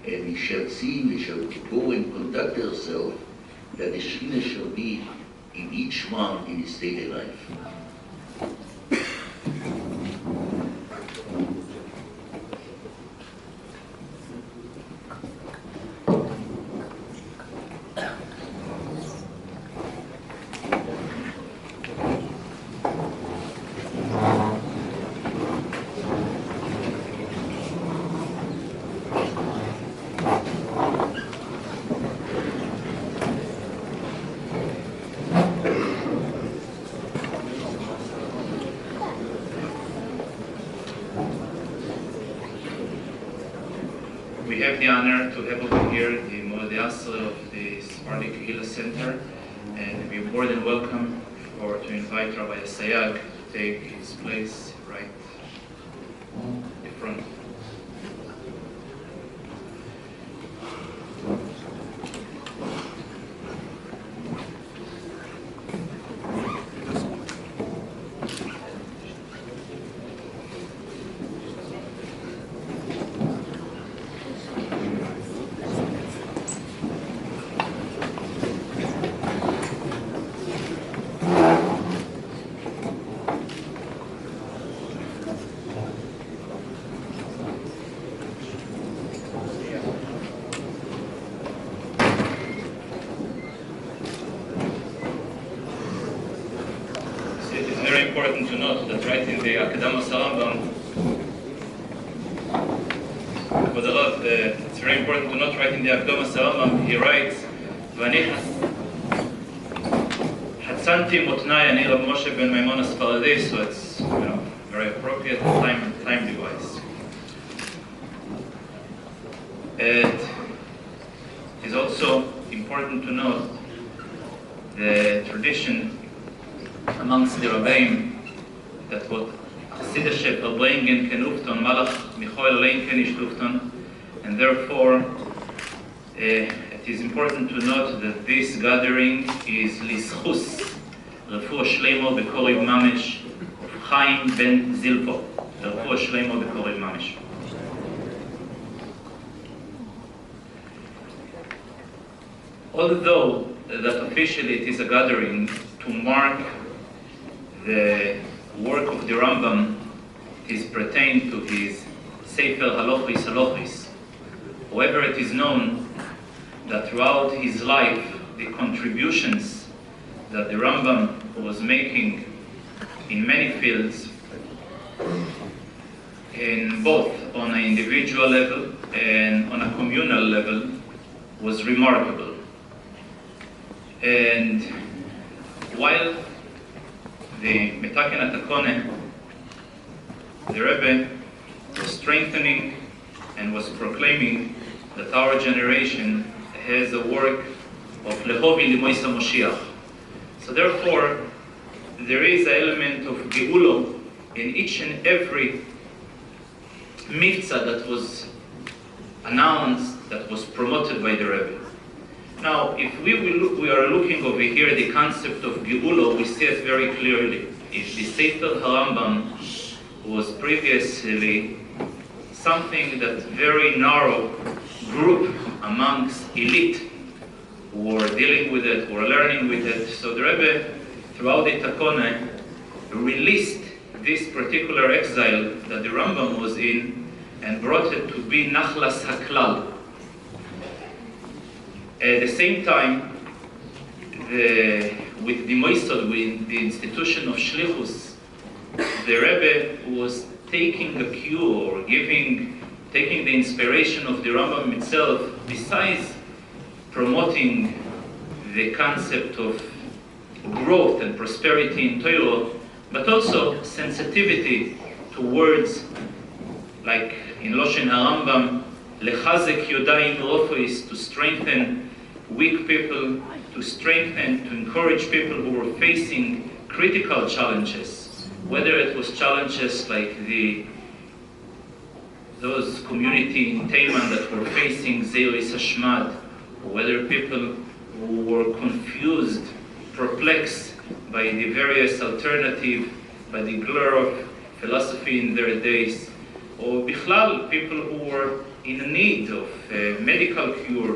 and we shall see, we shall go and conduct ourselves, that the Shekhinah shall be in each one in his daily life. We have the honor to have over here the Modeasra of the Sephardic Kehillah Center, and we are more than welcome to invite Rabbi Asayag to take his place right in front. Very important to note that right in the Siyum HoRambam, it's very important to note right in the Siyum HoRambam, he writes, "V'ani Hatzanti Motnai Ani Rav Moshe ben Maimon Asfaradi," so it's very appropriate time device. It is also important to note the tradition amongst the Rabbeim that what Chassidische verbringen ken ufton Malach Michoel Lein ken ish ufton, and therefore it is important to note that this gathering is Lischus Refuah Shleimo B'Koriv Mamish of Chaim ben Zilpo, Refuah Shleimo B'Koriv Mamish. Although that officially it is a gathering to mark the work of the Rambam, is pertained to his Sefer Halochis Halochis. However, it is known that throughout his life, the contributions that the Rambam was making in many fields, in both on an individual level and on a communal level, was remarkable. And while the Metaken Atakone, the Rebbe was strengthening and was proclaiming that our generation has a work of Lehovi Limoisa Moshiach. So therefore, there is an element of Geulo in each and every mitzvah that was announced, that was promoted by the Rebbe. Now, if we are looking over here the concept of Geulo, we see it very clearly. If the Sefer HoRambam was previously something that very narrow group amongst elite who were dealing with it, who were learning with it, so the Rebbe, throughout the Takone, released this particular exile that the Rambam was in and brought it to be Nachlas HaKlal. At the same time, with the Moisod, with the institution of Shlichus, the Rebbe was taking a cue or taking the inspiration of the Rambam itself, besides promoting the concept of growth and prosperity in Torah, but also sensitivity towards, like in Loshen HaRambam, lechazek yodayim rofois, to strengthen weak people, to strengthen, to encourage people who were facing critical challenges, whether it was challenges like those community in Teiman that were facing Zeiris Hashmad, or whether people who were confused, perplexed by the various alternatives, by the glare of philosophy in their days, or bichlal, people who were in need of medical cure,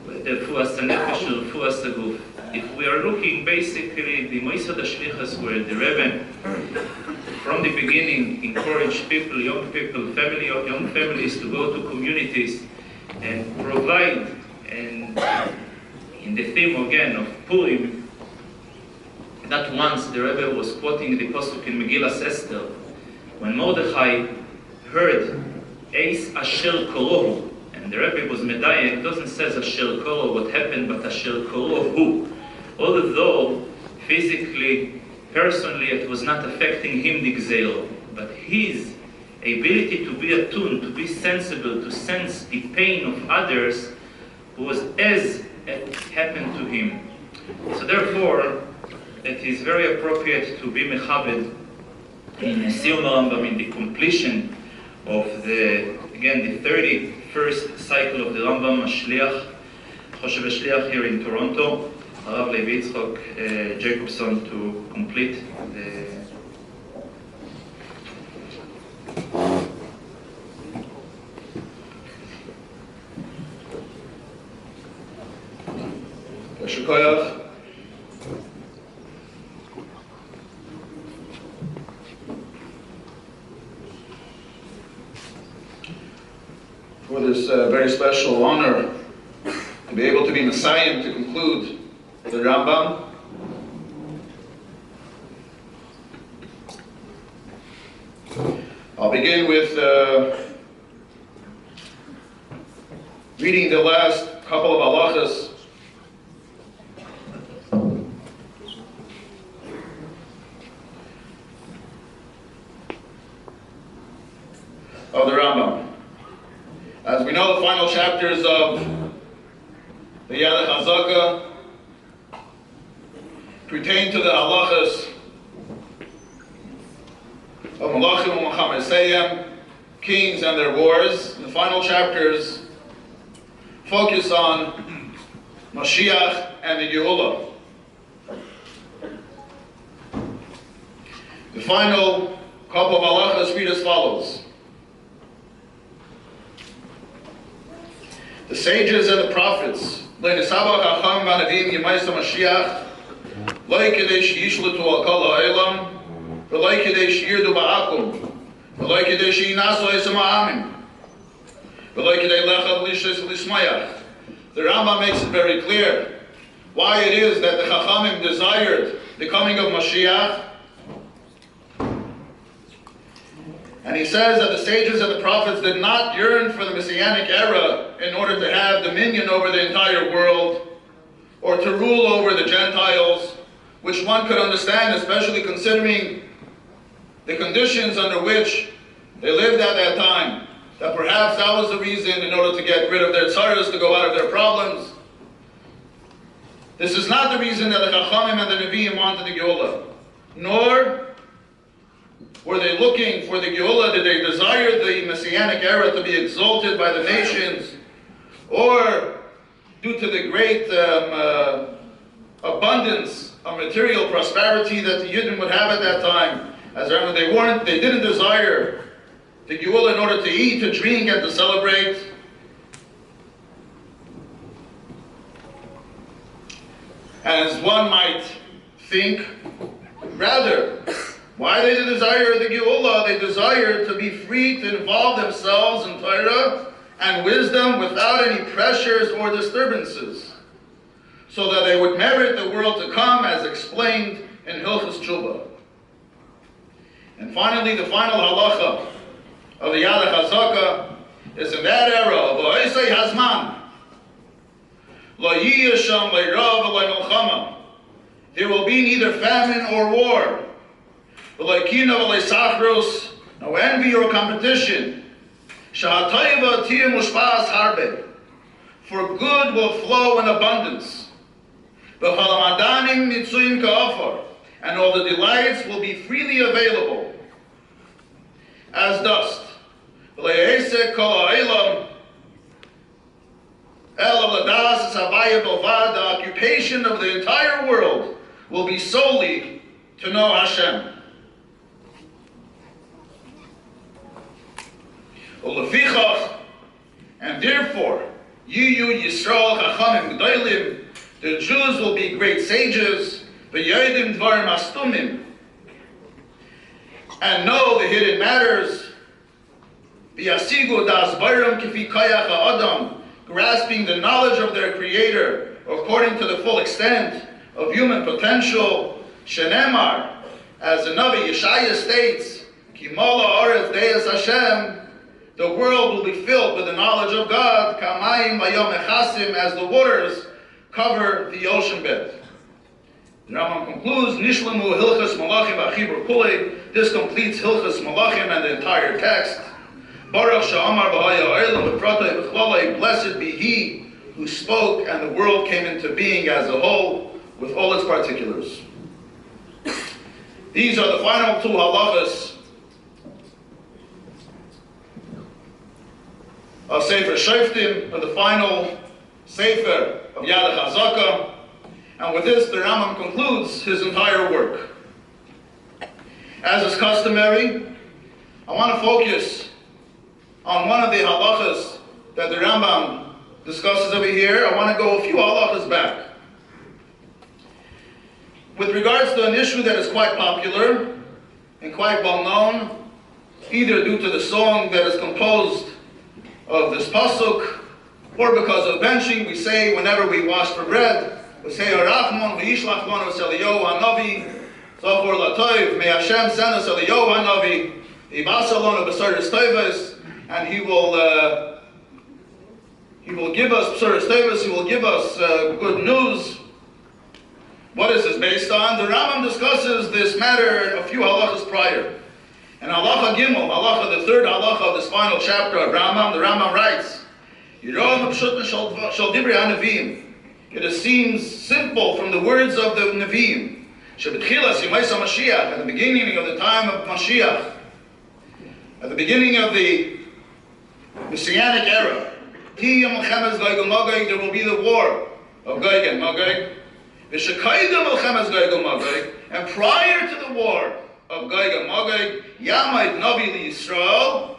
the refuas hanefesh, refuas haguf. If we are looking basically the Moisad HaShlichus, where the Rebbe from the beginning encouraged people, young families to go to communities and provide, and in the theme again of Purim, not once the Rebbe was quoting the pasuk in Megillas Esther, when Mordechai heard Eis Asher Korohu, and the Rebbe was medayek, doesn't say Asher Koro what happened, but Asher Korohu. Although physically, personally, it was not affecting him the gzeil, but his ability to be attuned, to be sensible, to sense the pain of others, was as it happened to him. So therefore, it is very appropriate to be mechabed in Siyum HoRambam, in the completion of the 31st cycle of the Rambam Shliach, Choshev Shliach here in Toronto, Rav Levi Yitzchok Jacobson, to complete the Shkoyach. For this very special honor to be able to be Messiah to conclude the Rambam. I'll begin with reading the last couple of halachas of the Rambam. As we know, the final chapters of the Yad HaChazaka pertain to the halachas of Malachim and Chamaseyim, kings and their wars. The final chapters focus on Mashiach and the Geulah. The final couple of halachas read as follows. The sages and the prophets, like Kadesh Yishlutu al Kal Ha'elam, like Kadesh Yirdu Ba'akum, like Kadesh Yinaso Esama Amin, like Kadesh Lechav Lishis Lishmayach. The Rambam makes it very clear why it is that the Chachamim desired the coming of Mashiach. And he says that the sages and the prophets did not yearn for the Messianic era in order to have dominion over the entire world or to rule over the Gentiles, which one could understand, especially considering the conditions under which they lived at that time, that perhaps that was the reason in order to get rid of their tzaras, to go out of their problems. This is not the reason that the Chachamim and the Nevi'im wanted the Geulah, nor were they looking for the Geulah? Did they desire the Messianic era to be exalted by the nations? Or due to the great abundance of material prosperity that the Yidden would have at that time? As they didn't desire the Geulah in order to eat, to drink, and to celebrate. As one might think, rather, why they desire the Geulah? They desire to be free to involve themselves in Torah and wisdom without any pressures or disturbances, so that they would merit the world to come, as explained in Hilchos Tshuva. And finally, the final halacha of the Yad HaChazaka is in that era of Ha'isei Hazman, Lo yiyeh sham le'rav v'lo milchama. There will be neither famine or war. No envy or competition. For good will flow in abundance. And all the delights will be freely available as dust. The occupation of the entire world will be solely to know Hashem. And therefore, Yiyu Yisrael Chachamim G'dolim, the Jews will be great sages, V'yodim Dvarim Astumim, and know the hidden matters, V'yasigu Das Bayram Kifi Kayach HaAdam, grasping the knowledge of their Creator according to the full extent of human potential. Shenemar, as the Navi Yeshaya states, Kimola Aretz Deis Hashem, the world will be filled with the knowledge of God, Kamayim Vayom Echasim, as the waters cover the ocean bed. The Rambam concludes, Nishlamu Hilchas Malachim Achibur Kulei. This completes Hilchas Malachim and the entire text. Baruch Sha'amar B'haya Eilam V'pratay V'chlalei. Blessed be He who spoke and the world came into being as a whole with all its particulars. These are the final two halachas of Sefer Shoftim, or the final Sefer of Yad HaChazaka. And with this, the Rambam concludes his entire work. As is customary, I want to focus on one of the halachas that the Rambam discusses over here. I want to go a few halachas back. With regards to an issue that is quite popular and quite well known, either due to the song that is composed of this pasuk, or because of benching, we say whenever we wash for bread, we say Arachmon v'yishlach lanu Eliyahu hanavi zachor latoiv, may Hashem send us Eliyahu hanavi v'yibasa lanu b'saris tovos, and He will give us b'saris tovos, He will give us good news. What is this based on? The Rambam discusses this matter a few halachas prior. And halacha gimel, halacha, the third halacha of this final chapter of Rambam, the Rambam writes, it seems simple from the words of the Nevi'im. At the beginning of the time of Mashiach, at the beginning of the Messianic era, there will be the war of Gog and Magog. And prior to the war of Gog and Magog, Yamid Navi Yisrael,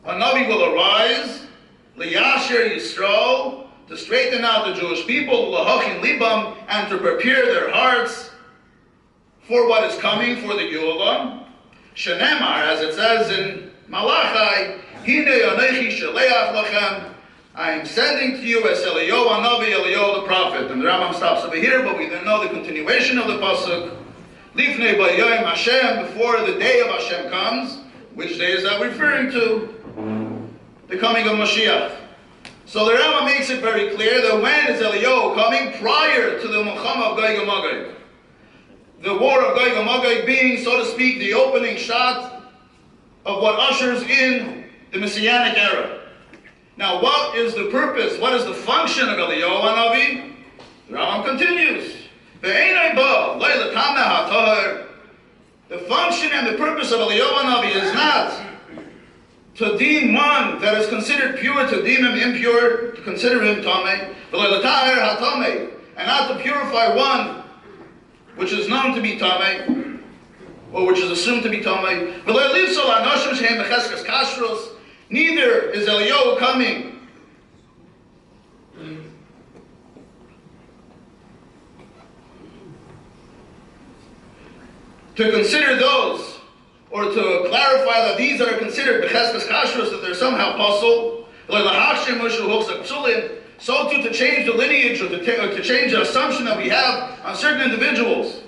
a Navi will arise, Liyasher Yisrael, to straighten out the Jewish people, Lahachin Libam, and to prepare their hearts for what is coming, for the Geulah. Shenemar, as it says in Malachi, Hine Yonechi Shaleach Lachem, I am sending to you as Eliyahu Hanavi, Eliyahu the prophet. And the Rambam stops over here, but we then know the continuation of the pasuk. Lifnei B'yom Hashem, before the day of Hashem comes. Which day is that referring to? The coming of Mashiach. So the Rambam makes it very clear that when is Eliyahu coming? Prior to the Milchama of Gog and Magog. The war of Gog and Magog being, so to speak, the opening shot of what ushers in the Messianic era. Now, what is the purpose? What is the function of Eliyahu Hanavi? The Rambam continues. The function and the purpose of Eliyahu Hanavi is not to deem one that is considered pure, to deem him impure, to consider him tamei, and not to purify one which is known to be tamei, or which is assumed to be tamei. Neither is Eliyahu coming to consider those, or to clarify that these that are considered becheskes kashrus, that they're somehow puzzled, so too to change the lineage, or to change the assumption that we have on certain individuals.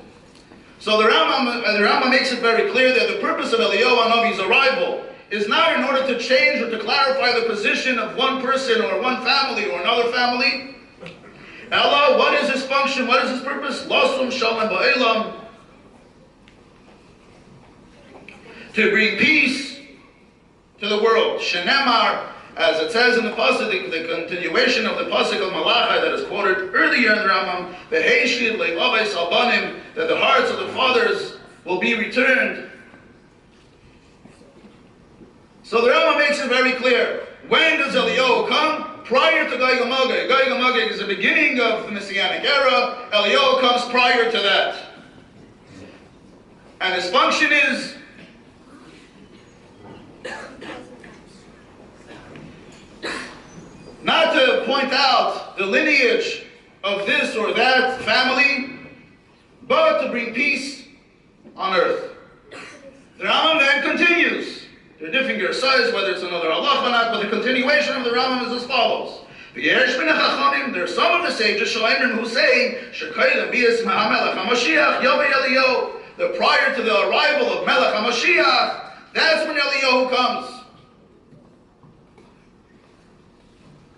So the Rambam makes it very clear that the purpose of Eliyahu Hanavi's arrival is not in order to change or to clarify the position of one person or one family or another family. Allah, what is his function? What is his purpose? Lasum shalom ba'elam, to bring peace to the world. Shenemar, as it says in the pasuk, the continuation of the pasuk of Malachi that is quoted earlier in the Rambam, the Heishid le'lavei salbanim, that the hearts of the fathers will be returned. So the Rambam makes it very clear. When does Eliyahu come? Prior to Gog and Magog. Gog and Magog is the beginning of the Messianic era. Eliyahu comes prior to that. And his function is not to point out the lineage of this or that family, but to bring peace on earth. The Rambam then continues. There are different gersayos, whether it's another halacha or not, but the continuation of the Rambam is as follows. There are some of the sages who say that prior to the arrival of Melech HaMashiach, that's when Eliyahu comes.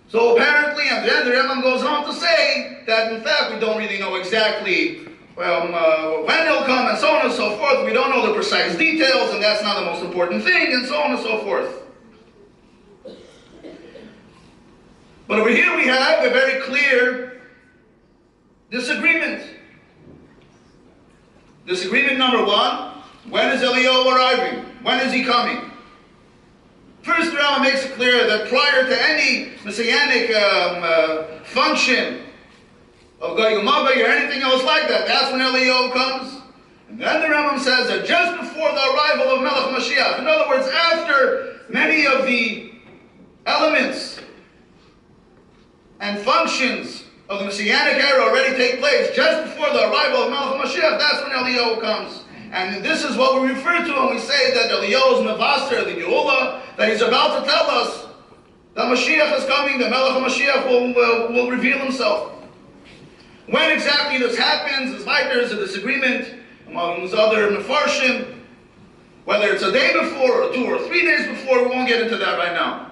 So apparently, and then the Rambam goes on to say that in fact we don't really know exactly when he'll come and so on and so forth. We don't know the precise details, and that's not the most important thing, and so on and so forth. But over here we have a very clear disagreement. Disagreement number one: when is Eliyahu arriving? When is he coming? First, the Rambam makes it clear that prior to any messianic function of Goyim Mabay or anything else like that, that's when Eliyahu comes. And then the Rambam says that just before the arrival of Melech Mashiach, in other words, after many of the elements and functions of the Messianic era already take place, just before the arrival of Melech Mashiach, that's when Eliyahu comes. And this is what we refer to when we say that Eliyahu is Mevaster, the Geula, that he's about to tell us that Mashiach is coming, the Melech Mashiach will reveal himself. When exactly this happens, there's a disagreement among these other Mefarshim, whether it's a day before or 2 or 3 days before. We won't get into that right now.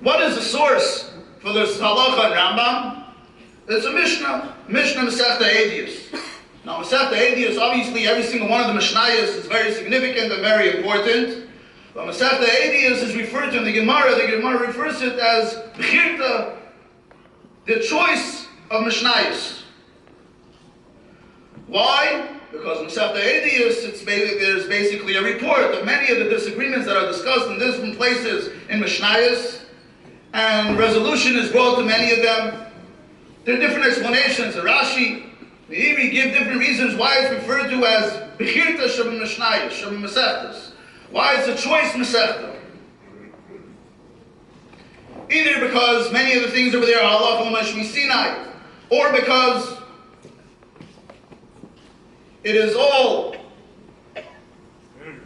What is the source for this halacha in Rambam? It's a Mishnah Masechta Edius. Now Masechta Edius, obviously every single one of the Mishnayos is very significant and very important. But Masechta Edius is referred to in the Gemara. The Gemara refers to it as Bechirta, the choice of Mishnayos. Why? Because Masechta Edius, there's basically a report of many of the disagreements that are discussed in different places in Mishnayos, and resolution is brought to many of them. There are different explanations. Rashi, the Iri give different reasons why it's referred to as Bechirta Shem Mishnayos, Shem Masechtas. Why it's a choice Masechta. Either because many of the things over there are halacha l'mashmi Sinai, or because it is all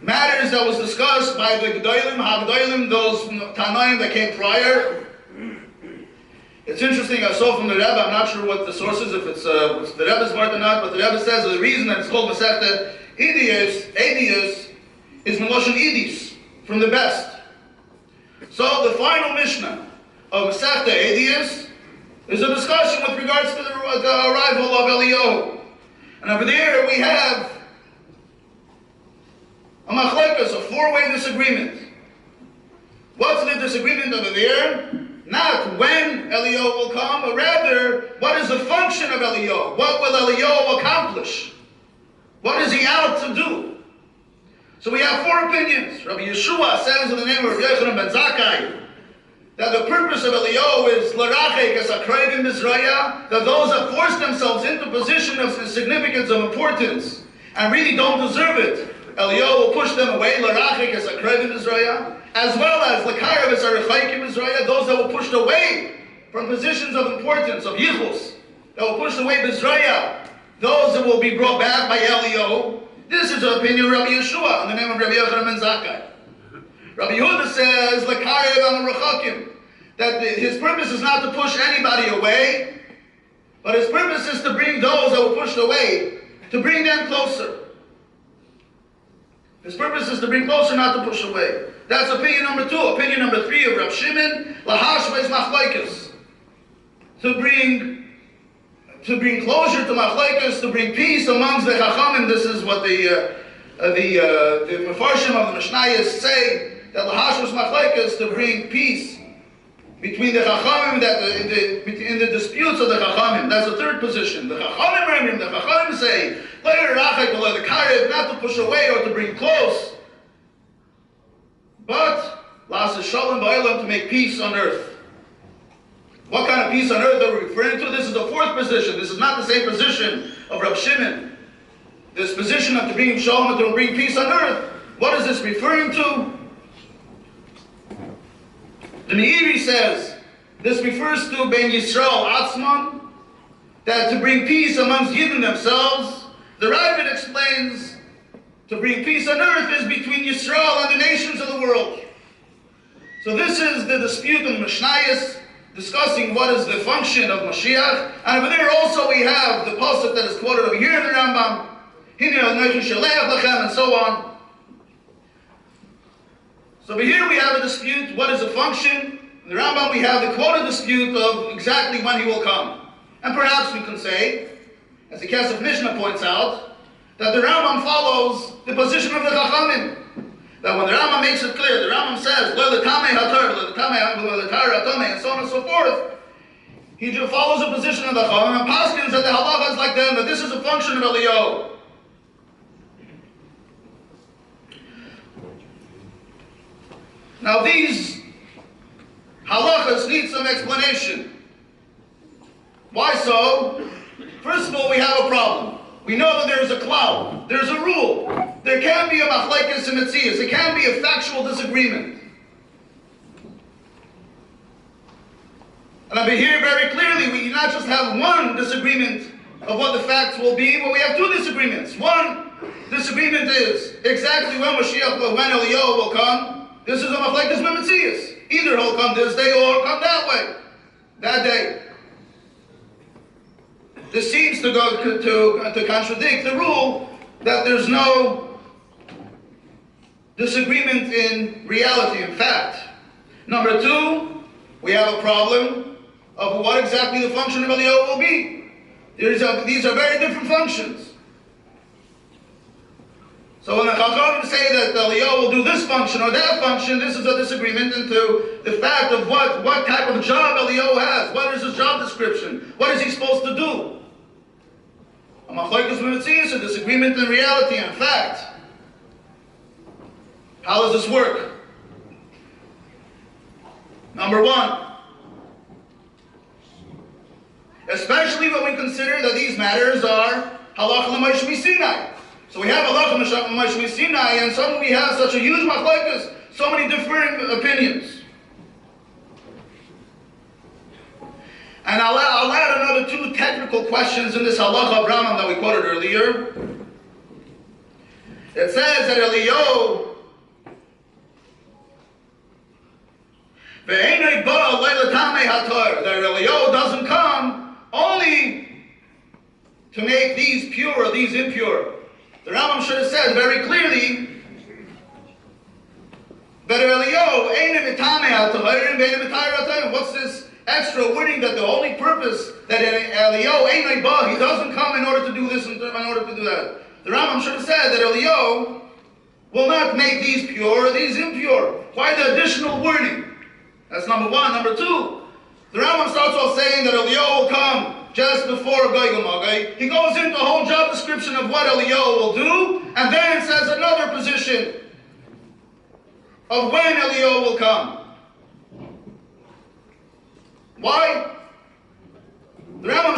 matters that was discussed by the Gedolim, HaGedolim, those Tanaim that came prior. It's interesting, I saw from the Rebbe, I'm not sure what the source is, if it's the Rebbe's part or not, but the Rebbe says that the reason that it's called Masechta Edius is Meloshen Edis, from the best. So the final Mishnah of Masechta Edius is a discussion with regards to the arrival of Eliyahu. And over there we have a machlekes, a 4-way disagreement. What's the disagreement over there? Not when Eliyahu will come, but rather, what is the function of Eliyahu? What will Eliyahu accomplish? What is he out to do? So we have 4 opinions. Rabbi Yeshua says in the name of Rabbi Yochanan ben Zakkai that the purpose of Eliyahu is l'rachek es hakrayvim b'Zraya, that those that force themselves into position of significance, of importance, and really don't deserve it, Eliyahu will push them away, l'rachek es hakrayvim b'Zraya, as well as l'karev es harechaykim b'Zraya, those that were pushed away from positions of importance, of yichus, that were pushed away b'Zraya, those that will be brought back by Eliyahu. This is the opinion of Rabbi Yeshua in the name of Rabbi Yochanan ben Zakkai. Rabbi Yehuda says, l'karev al-rechakim, that his purpose is not to push anybody away, but his purpose is to bring those that were pushed away, to bring them closer. His purpose is to bring closer, not to push away. That's opinion number 2. Opinion number 3 of Rav Shimon, lahashveiz machlekes, to bring closure to machlekes, to bring peace amongst the chachamim. This is what the Mefarshim of the Mishnayos say, that lahashveiz machlekes, to bring peace between the chachamim, in the disputes of the chachamim. That's the 3rd position. The chachamim say, the karev, not to push away or to bring close, but la'aseh shalom ba'olam, to make peace on earth. What kind of peace on earth are we referring to? This is the 4th position. This is not the same position of Rav Shimon. This position of to bring shalom and to bring peace on earth What is this referring to? The Meiri says this refers to Ben Yisrael Atzman, that to bring peace amongst Yidden themselves. The Ravid explains to bring peace on earth is between Yisrael and the nations of the world. So this is the dispute in Mishnayos, discussing what is the function of Mashiach. And over there also we have the pasuk that is quoted over here in the Rambam, Hine Anochi Shalech Lachem, and so on. So over here we have a dispute, what is the function? In the Rambam we have the quoted dispute of exactly when he will come. And perhaps we can say, as the Kesef Mishnah points out, that the Rambam follows the position of the Chachamim. That when the Rambam makes it clear, the Rambam says, and so on and so forth, he just follows the position of the Chachamim and paskins that the halacha is like them, that this is a function of Eliyahu. Now these halachas need some explanation. Why so? First of all, we have a problem. We know that there is a cloud. There's a rule. There can be a machlekes and metzias. There can be a factual disagreement. And over here very clearly, we not just have one disagreement of what the facts will be, but we have two disagreements. One disagreement is exactly when Mashiach, when Eliyahu will come. This is a machlekes and metzias. Either he'll come this day or he'll come that way, that day. This seems to go to contradict the rule that there's no disagreement in reality, in fact. Number two, we have a problem of what exactly the function of Eliyahu will be. These are very different functions. So when the Chachamim say that Eliyahu will do this function or that function, this is a disagreement into the fact of what type of job Eliyahu has. What is his job description? What is he supposed to do? A machlekes b'metzias, a disagreement in reality and fact. How does this work? Number one, especially when we consider that these matters are halacha l'moshe misinai. So we have halacha l'moshe misinai, and suddenly we have such a huge machlekes, so many differing opinions. And I'll add another two technical questions in this halacha of Rambam that we quoted earlier. It says that Eliyahu that Eliyahu doesn't come only to make these pure or these impure. The Rambam should have said very clearly that Eliyahu, what's this extra wording that the only purpose that Eliyahu he doesn't come in order to do this and in order to do that. The Rambam should have said that Eliyahu will not make these pure or these impure. Why the additional wording? That's number one. Number two, the Rambam starts off saying that Eliyahu will come just before Goy Gomagay. He goes into a whole job description of what Eliyahu will do, and then it says another position of when Eliyahu will come. Why? The Rambam